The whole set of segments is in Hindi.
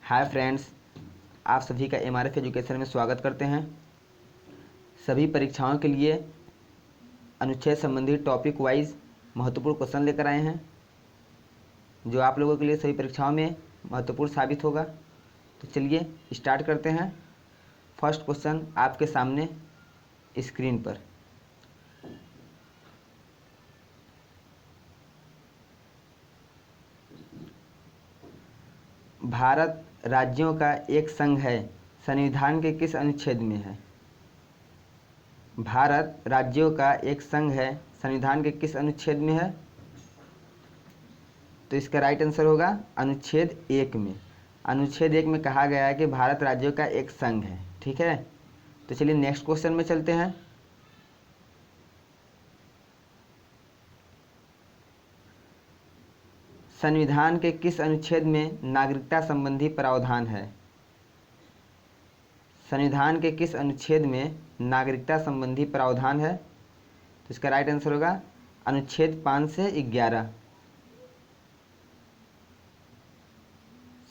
हाय फ्रेंड्स, आप सभी का एमआरएफ एजुकेशन में स्वागत करते हैं। सभी परीक्षाओं के लिए अनुच्छेद संबंधी टॉपिक वाइज महत्वपूर्ण क्वेश्चन लेकर आए हैं जो आप लोगों के लिए सभी परीक्षाओं में महत्वपूर्ण साबित होगा। तो चलिए स्टार्ट करते हैं। फर्स्ट क्वेश्चन आपके सामने स्क्रीन पर। भारत राज्यों का एक संघ है, संविधान के किस अनुच्छेद में है? भारत राज्यों का एक संघ है, संविधान के किस अनुच्छेद में है? तो इसका राइट आंसर होगा अनुच्छेद 1 में। अनुच्छेद 1 में कहा गया है कि भारत राज्यों का एक संघ है। ठीक है, तो चलिए नेक्स्ट क्वेश्चन में चलते हैं। संविधान के किस अनुच्छेद में नागरिकता संबंधी प्रावधान है? संविधान के किस अनुच्छेद में नागरिकता संबंधी प्रावधान है? तो इसका राइट आंसर होगा अनुच्छेद 5 से 11।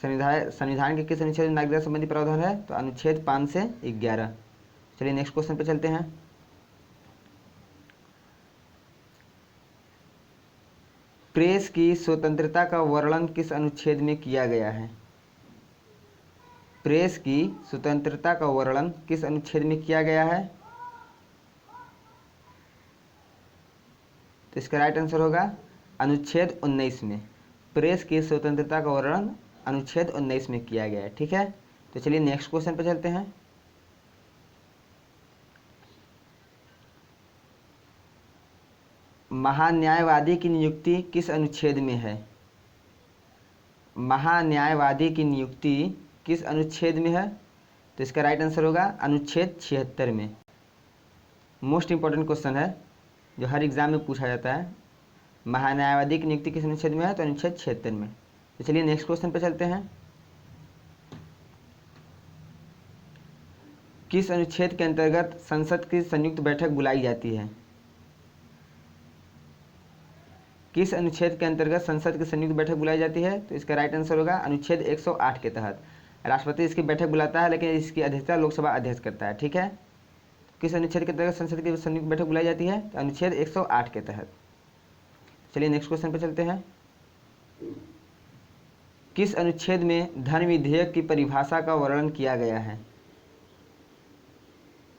संविधान के किस अनुच्छेद में नागरिकता संबंधी प्रावधान है? तो अनुच्छेद 5 से 11। चलिए नेक्स्ट क्वेश्चन पे चलते हैं। प्रेस की स्वतंत्रता का वर्णन किस अनुच्छेद में किया गया है? प्रेस की स्वतंत्रता का वर्णन किस अनुच्छेद में किया गया है? तो इसका राइट आंसर होगा अनुच्छेद 19 में। प्रेस की स्वतंत्रता का वर्णन अनुच्छेद 19 में किया गया है। ठीक है, तो चलिए नेक्स्ट क्वेश्चन पर चलते हैं। महान्यायवादी की नियुक्ति किस अनुच्छेद में है? महान्यायवादी की नियुक्ति किस अनुच्छेद में है? तो इसका राइट आंसर होगा अनुच्छेद 76 में। मोस्ट इंपॉर्टेंट क्वेश्चन है जो हर एग्जाम में पूछा जाता है। महान्यायवादी की नियुक्ति किस अनुच्छेद में है? तो अनुच्छेद 76 में। तो चलिए नेक्स्ट क्वेश्चन पे चलते हैं। किस अनुच्छेद के अंतर्गत संसद की संयुक्त बैठक बुलाई जाती है? किस अनुच्छेद के अंतर्गत संसद की संयुक्त बैठक बुलाई जाती है? तो इसका राइट आंसर होगा अनुच्छेद 108 के तहत। राष्ट्रपति इसकी बैठक बुलाता है, लेकिन इसकी अध्यक्षता लोकसभा अध्यक्ष करता है। ठीक है, किस अनुच्छेद के अंतर्गत संसद की संयुक्त बैठक बुलाई जाती है? तो अनुच्छेद 108 के तहत। चलिए नेक्स्ट क्वेश्चन पर चलते हैं। किस अनुच्छेद में धन विधेयक की परिभाषा का वर्णन किया गया है?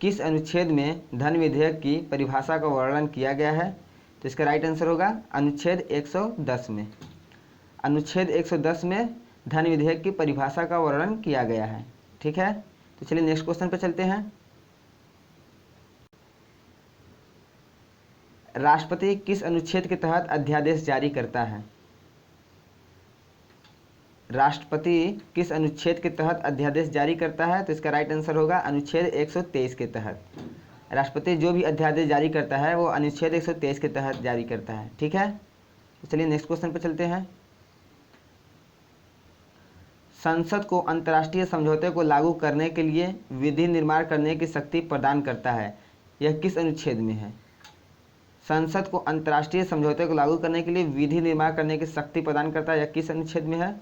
किस अनुच्छेद में धन विधेयक की परिभाषा का वर्णन किया गया है? तो इसका राइट आंसर होगा अनुच्छेद 110 में। अनुच्छेद 110 में धन विधेयक की परिभाषा का वर्णन किया गया है। ठीक है, तो चलिए नेक्स्ट क्वेश्चन पर चलते हैं। राष्ट्रपति किस अनुच्छेद के तहत अध्यादेश जारी करता है? राष्ट्रपति किस अनुच्छेद के तहत अध्यादेश जारी करता है? तो इसका राइट आंसर होगा अनुच्छेद 123 के तहत। राष्ट्रपति जो भी अध्यादेश जारी करता है वो अनुच्छेद 123 के तहत जारी करता है। ठीक है, तो चलिए नेक्स्ट क्वेश्चन पर चलते हैं। संसद को अंतर्राष्ट्रीय समझौते को लागू करने के लिए विधि निर्माण करने की शक्ति प्रदान करता है, यह किस अनुच्छेद में है? संसद को अंतर्राष्ट्रीय समझौते को लागू करने के लिए विधि निर्माण करने की शक्ति प्रदान करता है, यह किस अनुच्छेद में है?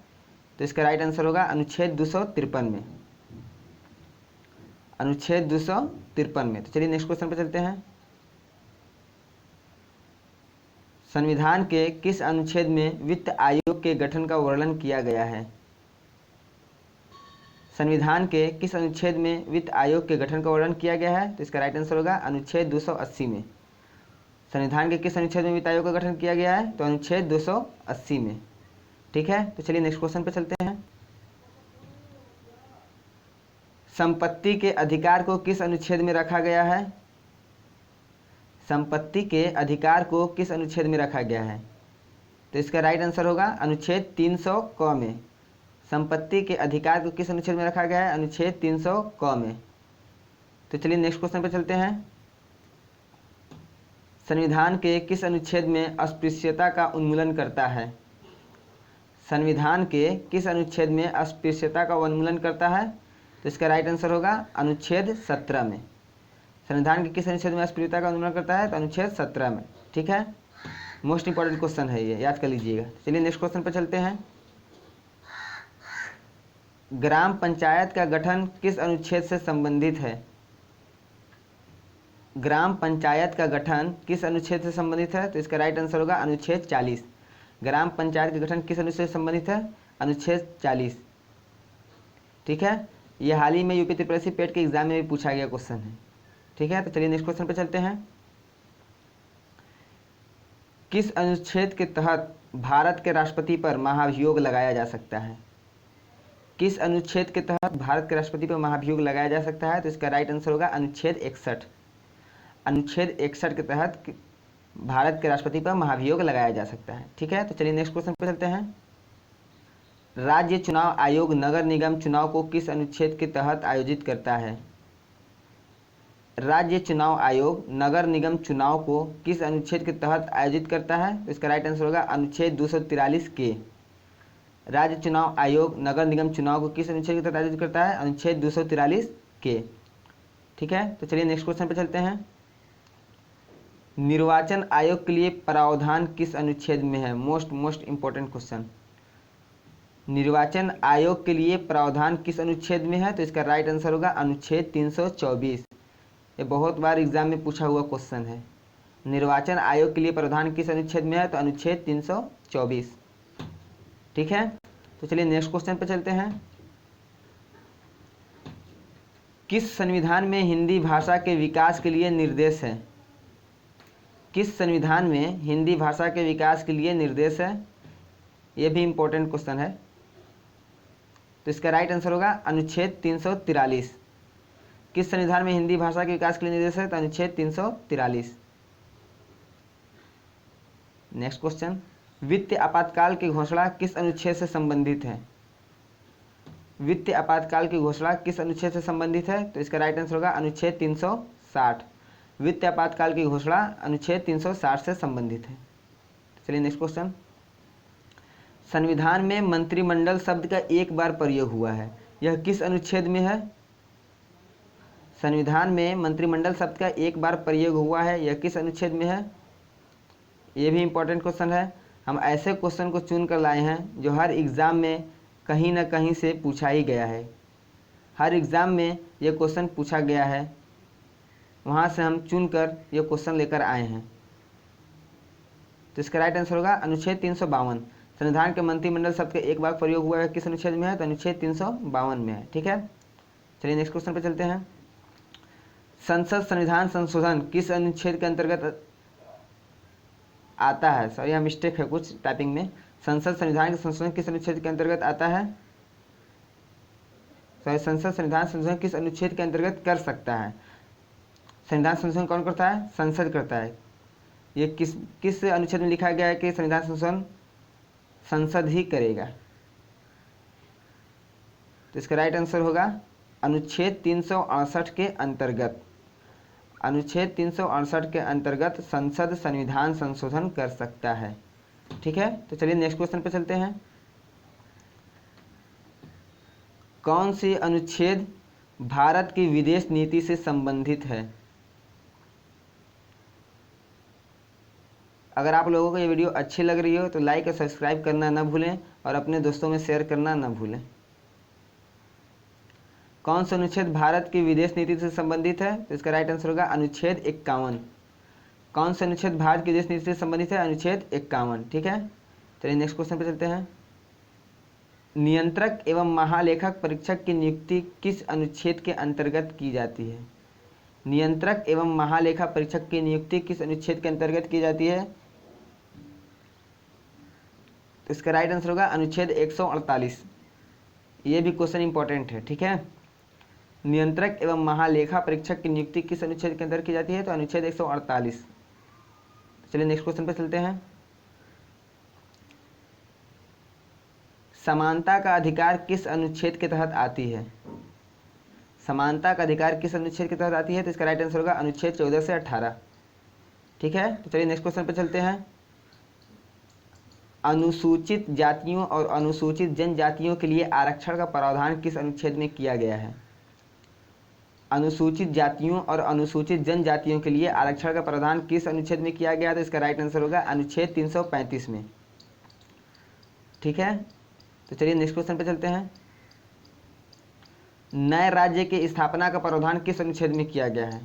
तो इसका राइट आंसर होगा अनुच्छेद 253 में। अनुच्छेद 253 में। तो चलिए नेक्स्ट क्वेश्चन पर चलते हैं। संविधान के किस अनुच्छेद में वित्त आयोग के गठन का वर्णन किया गया है? संविधान के किस अनुच्छेद में वित्त आयोग के गठन का वर्णन किया गया है? तो इसका राइट आंसर होगा अनुच्छेद 280 में। संविधान के किस अनुच्छेद में वित्त आयोग का गठन किया गया है? तो अनुच्छेद 280 में। ठीक है, तो चलिए नेक्स्ट क्वेश्चन पर चलते हैं। संपत्ति के अधिकार को किस अनुच्छेद में रखा गया है? संपत्ति के अधिकार को किस अनुच्छेद में रखा गया है? तो इसका राइट आंसर होगा अनुच्छेद 300 क में। संपत्ति के अधिकार को किस अनुच्छेद में रखा गया है? अनुच्छेद 300 क में। तो चलिए नेक्स्ट क्वेश्चन पर चलते हैं। संविधान के किस अनुच्छेद में अस्पृश्यता का उन्मूलन करता है? संविधान के किस अनुच्छेद में अस्पृश्यता का उन्मूलन करता है? तो इसका राइट आंसर होगा अनुच्छेद 17 में। संविधान के किस अनुच्छेद में अस्पृश्यता का उन्मूलन करता है? तो अनुच्छेद 17 में। ठीक है, मोस्ट इंपॉर्टेंट क्वेश्चन है ये, याद कर लीजिएगा। चलिए नेक्स्ट क्वेश्चन पर चलते हैं। ग्राम पंचायत का गठन किस अनुच्छेद से संबंधित है? ग्राम पंचायत का गठन किस अनुच्छेद से संबंधित है? तो इसका राइट आंसर होगा अनुच्छेद 40। ग्राम पंचायत का गठन किस अनुच्छेद से संबंधित है? अनुच्छेद 40। ठीक है, ये हाल ही में यूपी त्रिपल पेट के एग्जाम में भी पूछा गया क्वेश्चन है। ठीक है, तो चलिए नेक्स्ट क्वेश्चन पे चलते हैं। किस अनुच्छेद के तहत भारत के राष्ट्रपति पर महाभियोग लगाया जा सकता है? किस अनुच्छेद के तहत भारत के राष्ट्रपति पर महाभियोग लगाया जा सकता है? तो इसका राइट आंसर होगा अनुच्छेद 61। अनुच्छेद 61 के तहत भारत के राष्ट्रपति पर महाभियोग लगाया जा सकता है। ठीक है, तो चलिए नेक्स्ट क्वेश्चन पे चलते हैं। राज्य चुनाव आयोग नगर निगम चुनाव को किस अनुच्छेद के तहत आयोजित करता है? राज्य चुनाव आयोग नगर निगम चुनाव को किस अनुच्छेद के तहत आयोजित करता है? तो इसका राइट आंसर होगा अनुच्छेद 243 के। राज्य चुनाव आयोग नगर निगम चुनाव को किस अनुच्छेद के तहत आयोजित करता है? अनुच्छेद 243 के। ठीक है, तो चलिए नेक्स्ट क्वेश्चन पे चलते हैं। निर्वाचन आयोग के लिए प्रावधान किस अनुच्छेद में है? Most important question. निर्वाचन आयोग के लिए प्रावधान किस अनुच्छेद में है? तो इसका राइट आंसर होगा अनुच्छेद 324। ये बहुत बार एग्जाम में पूछा हुआ क्वेश्चन है। निर्वाचन आयोग के लिए प्रावधान किस अनुच्छेद में है? तो अनुच्छेद 324। ठीक है, तो चलिए नेक्स्ट क्वेश्चन पे चलते हैं। किस संविधान में हिंदी भाषा के विकास के लिए निर्देश है? किस संविधान में हिंदी भाषा के विकास के लिए निर्देश है? ये भी इंपॉर्टेंट क्वेश्चन है। तो इसका राइट आंसर होगा अनुच्छेद 343। किस संविधान में हिंदी भाषा के विकास के लिए निर्देश है? तो अनुच्छेद 343। नेक्स्ट क्वेश्चन, वित्तीय आपातकाल की घोषणा किस अनुच्छेद से संबंधित है? वित्तीय आपातकाल की घोषणा किस अनुच्छेद से संबंधित है? तो इसका राइट आंसर होगा अनुच्छेद 360। वित्तीय आपातकाल की घोषणा अनुच्छेद 360 से संबंधित है। चलिए नेक्स्ट क्वेश्चन, संविधान में मंत्रिमंडल शब्द का एक बार प्रयोग हुआ है, यह किस अनुच्छेद में है? संविधान में मंत्रिमंडल शब्द का एक बार प्रयोग हुआ है, यह किस अनुच्छेद में है? ये भी इंपॉर्टेंट क्वेश्चन है। हम ऐसे क्वेश्चन को चुन कर लाए हैं जो हर एग्ज़ाम में कहीं ना कहीं से पूछा ही गया है। हर एग्ज़ाम में ये क्वेश्चन पूछा गया है, वहाँ से हम चुनकर ये क्वेश्चन लेकर आए हैं। तो इसका राइट आंसर होगा अनुच्छेद 352। संविधान के मंत्रिमंडल शब्द का एक बार प्रयोग हुआ है, किस अनुच्छेद में है? तो अनुच्छेद 352 में है। ठीक है, चलिए नेक्स्ट क्वेश्चन पे चलते हैं। संसद संविधान संशोधन किस अनुच्छेद के अंतर्गत आता है? सॉरी, यहाँ मिस्टेक है कुछ टाइपिंग में। संसद संविधान के संशोधन किस अनुच्छेद के अंतर्गत आता है? सॉरी, संसद संविधान संशोधन किस अनुच्छेद के अंतर्गत कर सकता है? संविधान संशोधन कौन करता है? संसद करता है। ये किस अनुच्छेद में लिखा गया है कि संविधान संशोधन संसद ही करेगा? तो इसका राइट आंसर होगा अनुच्छेद 368 के अंतर्गत। अनुच्छेद 368 के अंतर्गत संसद संविधान संशोधन कर सकता है। ठीक है, तो चलिए नेक्स्ट क्वेश्चन पे चलते हैं। कौन सी अनुच्छेद भारत की विदेश नीति से संबंधित है? अगर आप लोगों को ये वीडियो अच्छी लग रही हो तो लाइक और सब्सक्राइब करना ना भूलें और अपने दोस्तों में शेयर करना ना भूलें। कौन सा अनुच्छेद भारत की विदेश नीति से संबंधित है? तो इसका राइट आंसर होगा अनुच्छेद 51। कौन सा अनुच्छेद भारत की विदेश नीति से संबंधित है? अनुच्छेद 51। ठीक है, चलिए नेक्स्ट क्वेश्चन पे चलते हैं। नियंत्रक एवं महालेखक परीक्षक की नियुक्ति किस अनुच्छेद के अंतर्गत की जाती है? नियंत्रक एवं महालेखा परीक्षक की नियुक्ति किस अनुच्छेद के अंतर्गत की जाती है? तो इसका राइट आंसर होगा अनुच्छेद 148। ये भी क्वेश्चन इंपॉर्टेंट है। ठीक है, नियंत्रक एवं महालेखा परीक्षक की नियुक्ति किस अनुच्छेद के अंदर की जाती है? तो अनुच्छेद 148। चलिए नेक्स्ट क्वेश्चन पे चलते हैं। समानता का अधिकार किस अनुच्छेद के तहत आती है? समानता का अधिकार किस अनुच्छेद के तहत आती है? तो इसका राइट आंसर होगा अनुच्छेद 14 से 18। ठीक है, तो चलिए नेक्स्ट क्वेश्चन पे चलते हैं। अनुसूचित जातियों और अनुसूचित जनजातियों के लिए आरक्षण का प्रावधान किस अनुच्छेद में किया गया है? अनुसूचित जातियों और अनुसूचित जनजातियों के लिए आरक्षण का प्रावधान किस अनुच्छेद में किया गया? तो इसका राइट आंसर होगा अनुच्छेद 335 में। ठीक है, तो चलिए नेक्स्ट क्वेश्चन पे चलते हैं। नए राज्य की स्थापना का प्रावधान किस अनुच्छेद में किया गया है?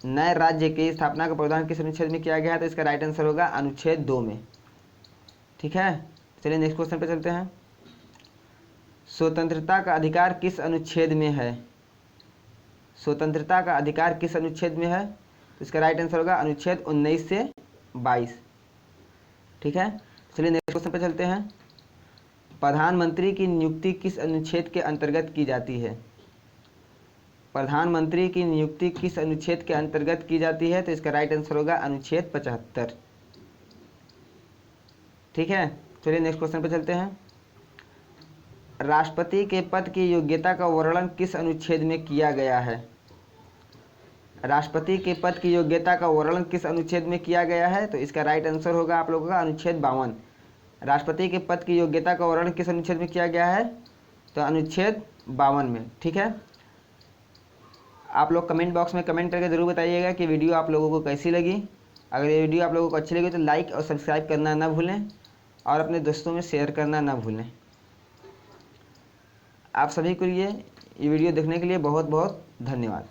नए राज्य की स्थापना का प्रावधान किस अनुच्छेद में किया गया है? तो इसका राइट आंसर होगा अनुच्छेद 2 में। ठीक है, चलिए नेक्स्ट क्वेश्चन पे चलते हैं। स्वतंत्रता का अधिकार किस अनुच्छेद में है? स्वतंत्रता का अधिकार किस अनुच्छेद में है? तो इसका राइट आंसर होगा अनुच्छेद 19 से 22। ठीक है, चलिए नेक्स्ट क्वेश्चन पे चलते हैं। प्रधानमंत्री की नियुक्ति किस अनुच्छेद के अंतर्गत की जाती है? प्रधानमंत्री की नियुक्ति किस अनुच्छेद के अंतर्गत की जाती है? तो इसका राइट आंसर होगा अनुच्छेद 75। ठीक है, चलिए नेक्स्ट क्वेश्चन पे चलते हैं। राष्ट्रपति के पद की योग्यता का वर्णन किस अनुच्छेद में किया गया है? राष्ट्रपति के पद की योग्यता का वर्णन किस अनुच्छेद में किया गया है? तो इसका राइट आंसर होगा आप लोगों का अनुच्छेद 52। राष्ट्रपति के पद की योग्यता का वर्णन किस अनुच्छेद में किया गया है? तो अनुच्छेद 52 में। ठीक है, आप लोग कमेंट बॉक्स में कमेंट करके ज़रूर बताइएगा कि वीडियो आप लोगों को कैसी लगी। अगर ये वीडियो आप लोगों को अच्छी लगी तो लाइक और सब्सक्राइब करना ना भूलें और अपने दोस्तों में शेयर करना ना भूलें। आप सभी को ये वीडियो देखने के लिए बहुत बहुत धन्यवाद।